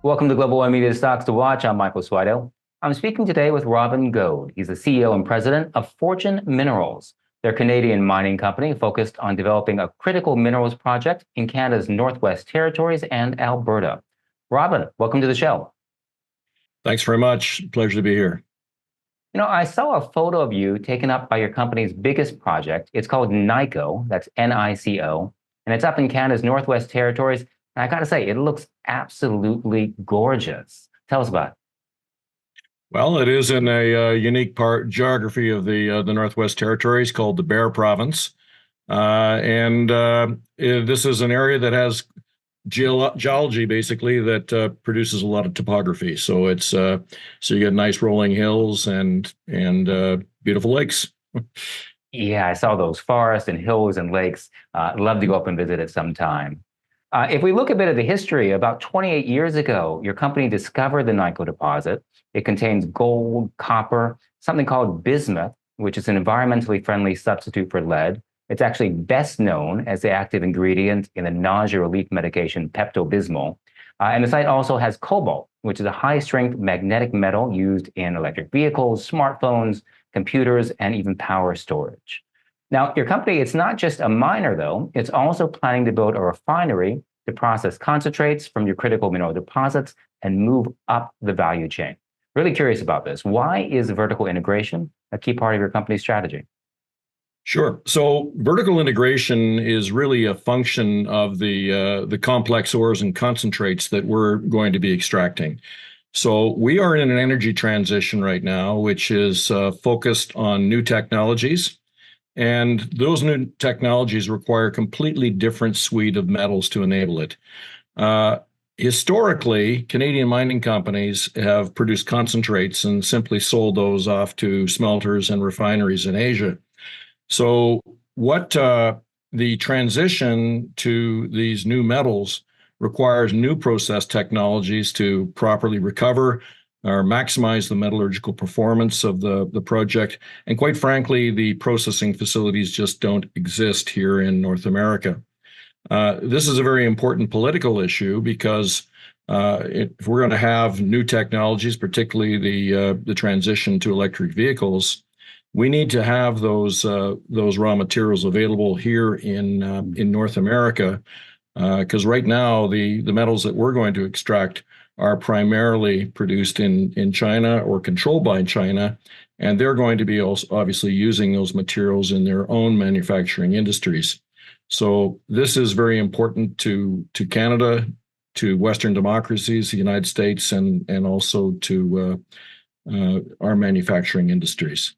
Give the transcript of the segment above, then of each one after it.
Welcome to Global One Media Stocks to Watch. I'm Michael Swido. I'm speaking today with Robin Goad. He's the CEO and president of Fortune Minerals. They're a Canadian mining company focused on developing a critical minerals project in Canada's Northwest Territories and Alberta. Robin, welcome to the show. Thanks very much. Pleasure to be here. I saw a photo of you taken up by your company's biggest project. It's called NICO, that's NICO, and it's up in Canada's Northwest Territories. And I got to say, it looks absolutely gorgeous. Tell us about it. Well, it is in a unique geography of the Northwest Territories called the Bear Province. This is an area that has geology, basically, that produces a lot of topography. So it's so you get nice rolling hills and beautiful lakes. Yeah, I saw those forests and hills and lakes. I'd love to go up and visit it sometime. If we look a bit at the history, about 28 years ago, your company discovered the NICO deposit. It contains gold, copper, something called bismuth, which is an environmentally friendly substitute for lead. It's actually best known as the active ingredient in the nausea relief medication Pepto-Bismol. And the site also has cobalt, which is a high-strength magnetic metal used in electric vehicles, smartphones, computers, and even power storage. Now, your company, it's not just a miner, though. It's also planning to build a refinery to process concentrates from your critical mineral deposits and move up the value chain. Really curious about this. Why is vertical integration a key part of your company's strategy? Sure. So vertical integration is really a function of the complex ores and concentrates that we're going to be extracting. So we are in an energy transition right now, which is focused on new technologies. And those new technologies require a completely different suite of metals to enable it. Historically, Canadian mining companies have produced concentrates and simply sold those off to smelters and refineries in Asia. So what the transition to these new metals requires new process technologies to properly recover or maximize the metallurgical performance of the project. And quite frankly, the processing facilities just don't exist here in North America. This is a very important political issue because if we're going to have new technologies, particularly the transition to electric vehicles, we need to have those raw materials available here in North America, because right now the metals that we're going to extract are primarily produced in China or controlled by China, and they're going to be also obviously using those materials in their own manufacturing industries. So this is very important to Canada, to Western democracies, the United States, and also to our manufacturing industries.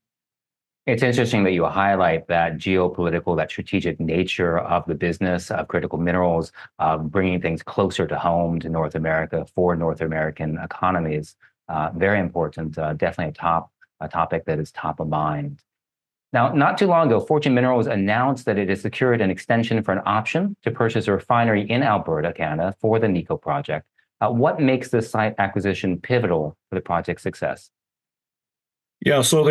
It's interesting that you highlight that geopolitical, that strategic nature of the business of critical minerals, bringing things closer to home to North America for North American economies. Very important, definitely a topic that is top of mind. Now, not too long ago, Fortune Minerals announced that it has secured an extension for an option to purchase a refinery in Alberta, Canada, for the NICO project. What makes this site acquisition pivotal for the project's success? Yeah, so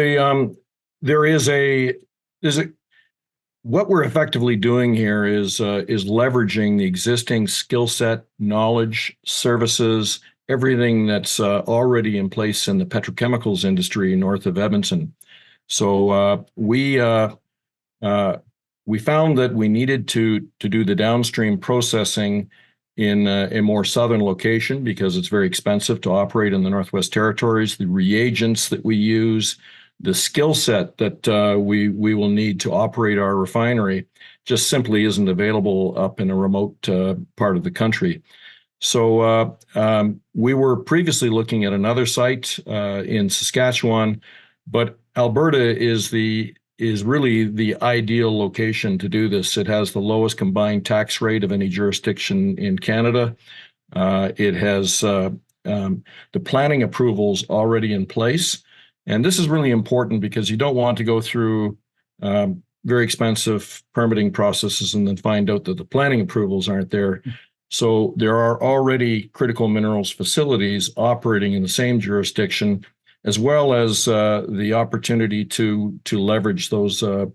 what we're effectively doing here is leveraging the existing skill set, knowledge, services, everything that's already in place in the petrochemicals industry north of Edmonton. So we found that we needed to do the downstream processing in a more southern location because it's very expensive to operate in the Northwest Territories. The reagents that we use, the skill set that we will need to operate our refinery just simply isn't available up in a remote part of the country. So we were previously looking at another site in Saskatchewan, but Alberta is really the ideal location to do this. It has the lowest combined tax rate of any jurisdiction in Canada. It has the planning approvals already in place. And this is really important because you don't want to go through very expensive permitting processes and then find out that the planning approvals aren't there. So there are already critical minerals facilities operating in the same jurisdiction, as well as the opportunity to leverage those. There's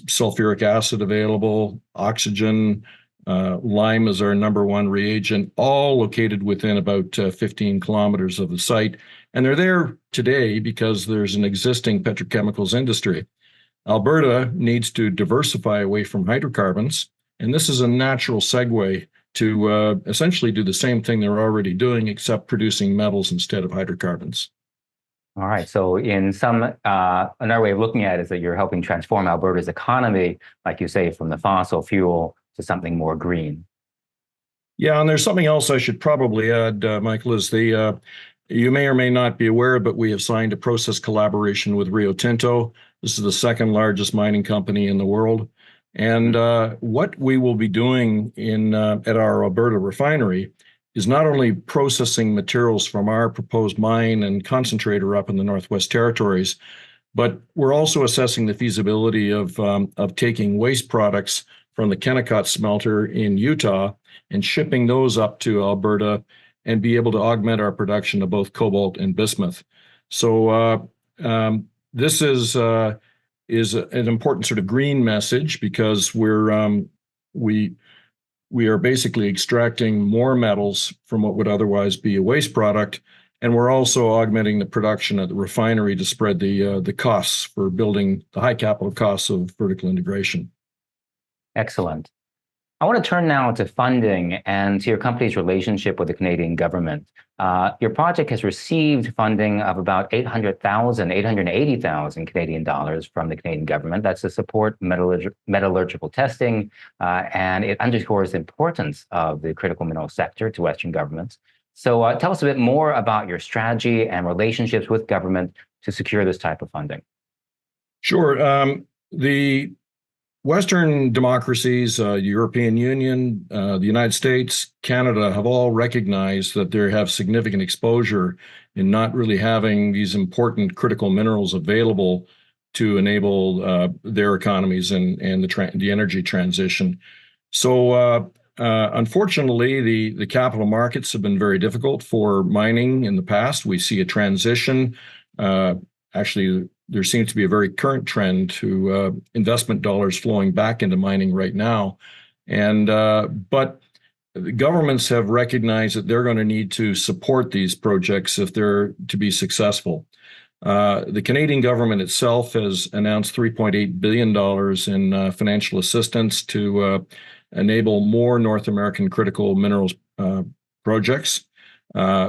sulfuric acid available, oxygen, Lime is our number one reagent, all located within about 15 kilometers of the site. And they're there today because there's an existing petrochemicals industry. Alberta needs to diversify away from hydrocarbons, and this is a natural segue to essentially do the same thing they're already doing, except producing metals instead of hydrocarbons. All right. So in another way of looking at it is that you're helping transform Alberta's economy, like you say, from the fossil fuel to something more green. Yeah, and there's something else I should probably add, Michael, is you may or may not be aware, but we have signed a process collaboration with Rio Tinto. This is the second largest mining company in the world. And what we will be doing at our Alberta refinery is not only processing materials from our proposed mine and concentrator up in the Northwest Territories, but we're also assessing the feasibility of taking waste products from the Kennecott smelter in Utah and shipping those up to Alberta and be able to augment our production of both cobalt and bismuth. So this is an important sort of green message because we are basically extracting more metals from what would otherwise be a waste product, and we're also augmenting the production at the refinery to spread the costs for building the high capital costs of vertical integration. Excellent. I want to turn now to funding and to your company's relationship with the Canadian government. Your project has received funding of about 880,000 Canadian dollars from the Canadian government. That's to support metallurgical testing, and it underscores the importance of the critical mineral sector to Western governments. So tell us a bit more about your strategy and relationships with government to secure this type of funding. Sure. The Western democracies, European Union, the United States, Canada have all recognized that they have significant exposure in not really having these important critical minerals available to enable their economies and the energy transition. So unfortunately, the capital markets have been very difficult for mining in the past. We see a transition. Actually, there seems to be a very current trend to investment dollars flowing back into mining right now. But the governments have recognized that they're going to need to support these projects if they're to be successful. The Canadian government itself has announced $3.8 billion in financial assistance to enable more North American critical minerals projects.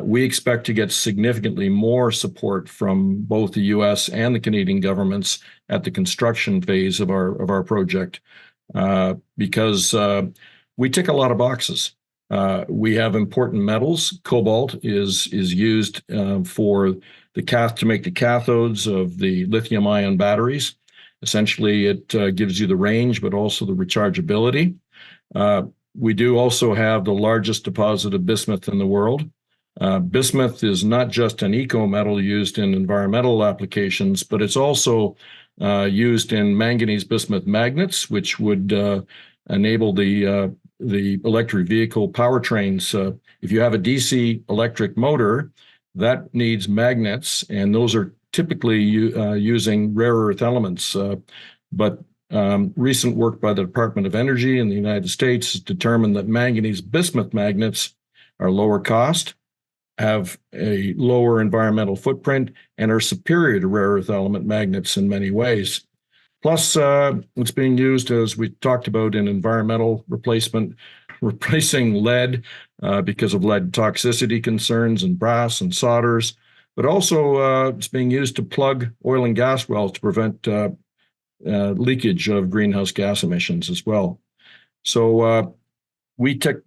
We expect to get significantly more support from both the U.S. and the Canadian governments at the construction phase of our project because we tick a lot of boxes. We have important metals. Cobalt is used for to make the cathodes of the lithium-ion batteries. Essentially, it gives you the range, but also the rechargeability. We do also have the largest deposit of bismuth in the world. Bismuth is not just an eco-metal used in environmental applications, but it's also used in manganese bismuth magnets, which would enable the electric vehicle powertrains. If you have a DC electric motor, that needs magnets, and those are typically using rare earth elements. But recent work by the Department of Energy in the United States has determined that manganese bismuth magnets are lower cost, have a lower environmental footprint, and are superior to rare earth element magnets in many ways. Plus, it's being used, as we talked about, in environmental replacement, replacing lead because of lead toxicity concerns and brass and solders, but also it's being used to plug oil and gas wells to prevent leakage of greenhouse gas emissions as well. So we tick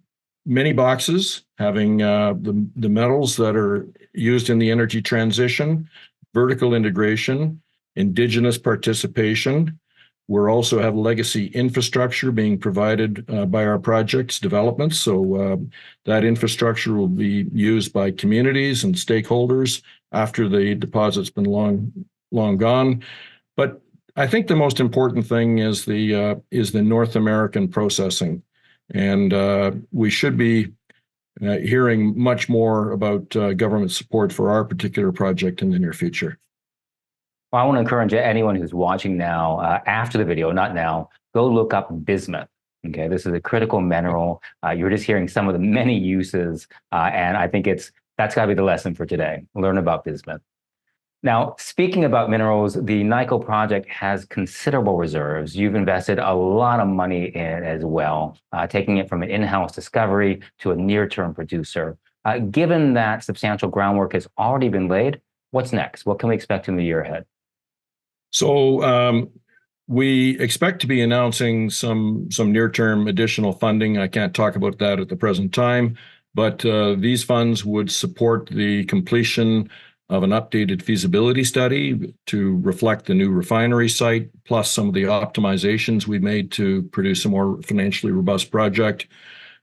many boxes, having the metals that are used in the energy transition, vertical integration, indigenous participation. We also have legacy infrastructure being provided by our project's developments. So that infrastructure will be used by communities and stakeholders after the deposit's been long gone. But I think the most important thing is the North American processing. And we should be hearing much more about government support for our particular project in the near future. Well, I want to encourage anyone who's watching now, after the video, not now, go look up bismuth. Okay, this is a critical mineral. You're just hearing some of the many uses, and I think that's got to be the lesson for today. Learn about bismuth. Now, speaking about minerals, the NICO project has considerable reserves. You've invested a lot of money in it as well, taking it from an in-house discovery to a near-term producer. Given that substantial groundwork has already been laid, what's next? What can we expect in the year ahead? So we expect to be announcing some near-term additional funding. I can't talk about that at the present time, but these funds would support the completion of an updated feasibility study to reflect the new refinery site, plus some of the optimizations we made to produce a more financially robust project.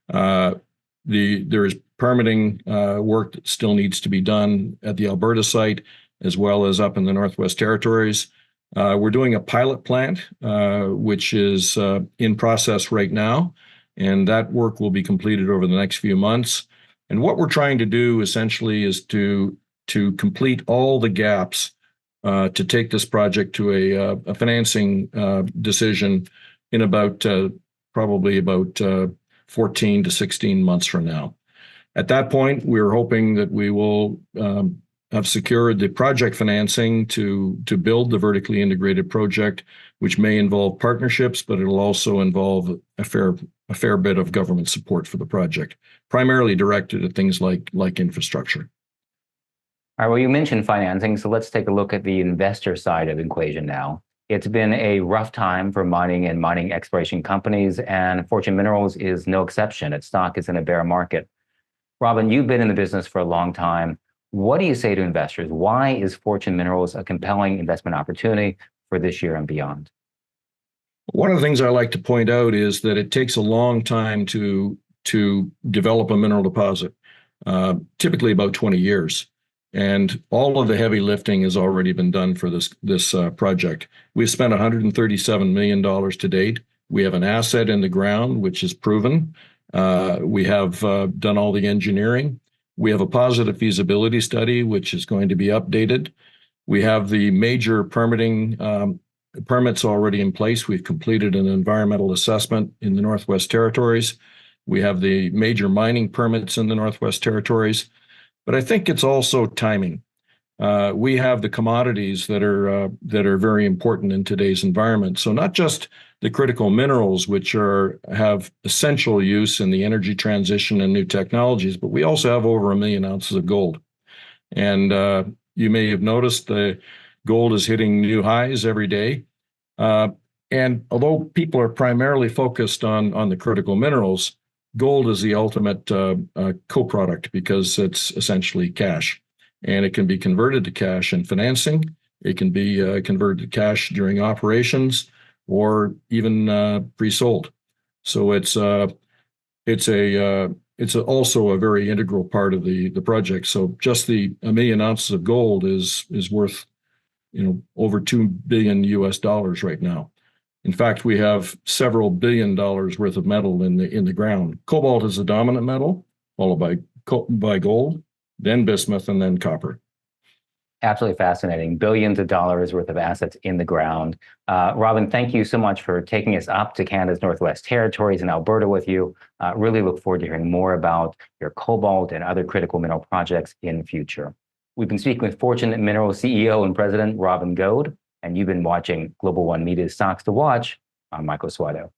There is permitting work that still needs to be done at the Alberta site, as well as up in the Northwest Territories. We're doing a pilot plant, which is in process right now, and that work will be completed over the next few months. And what we're trying to do essentially is to complete all the gaps to take this project to a financing decision in probably about 14 to 16 months from now. At that point, we're hoping that we will have secured the project financing to build the vertically integrated project, which may involve partnerships, but it'll also involve a fair bit of government support for the project, primarily directed at things like infrastructure. All right, well, you mentioned financing, so let's take a look at the investor side of the equation now. It's been a rough time for mining and mining exploration companies, and Fortune Minerals is no exception. Its stock is in a bear market. Robin, you've been in the business for a long time. What do you say to investors? Why is Fortune Minerals a compelling investment opportunity for this year and beyond? One of the things I like to point out is that it takes a long time to develop a mineral deposit, typically about 20 years. And all of the heavy lifting has already been done for this project. We've spent $137 million to date. We have an asset in the ground, which is proven. We have done all the engineering. We have a positive feasibility study, which is going to be updated. We have the major permitting permits already in place. We've completed an environmental assessment in the Northwest Territories. We have the major mining permits in the Northwest Territories. But I think it's also timing. We have the commodities that are very important in today's environment. So not just the critical minerals, which have essential use in the energy transition and new technologies, but we also have over 1 million ounces of gold. And you may have noticed the gold is hitting new highs every day. And although people are primarily focused on the critical minerals, gold is the ultimate co-product because it's essentially cash, and it can be converted to cash in financing. It can be converted to cash during operations, or even pre-sold. So it's also a very integral part of the project. So just the 1 million ounces of gold is worth over $2 billion right now. In fact, we have several $1 billion worth of metal in the ground. Cobalt is the dominant metal, followed by gold, then bismuth, and then copper. Absolutely fascinating. Billions of dollars worth of assets in the ground. Robin, thank you so much for taking us up to Canada's Northwest Territories and Alberta with you. Really look forward to hearing more about your cobalt and other critical mineral projects in the future. We've been speaking with Fortune Minerals CEO and President Robin Goad, and you've been watching Global One Media's Stocks to Watch. I'm Michael Suardo.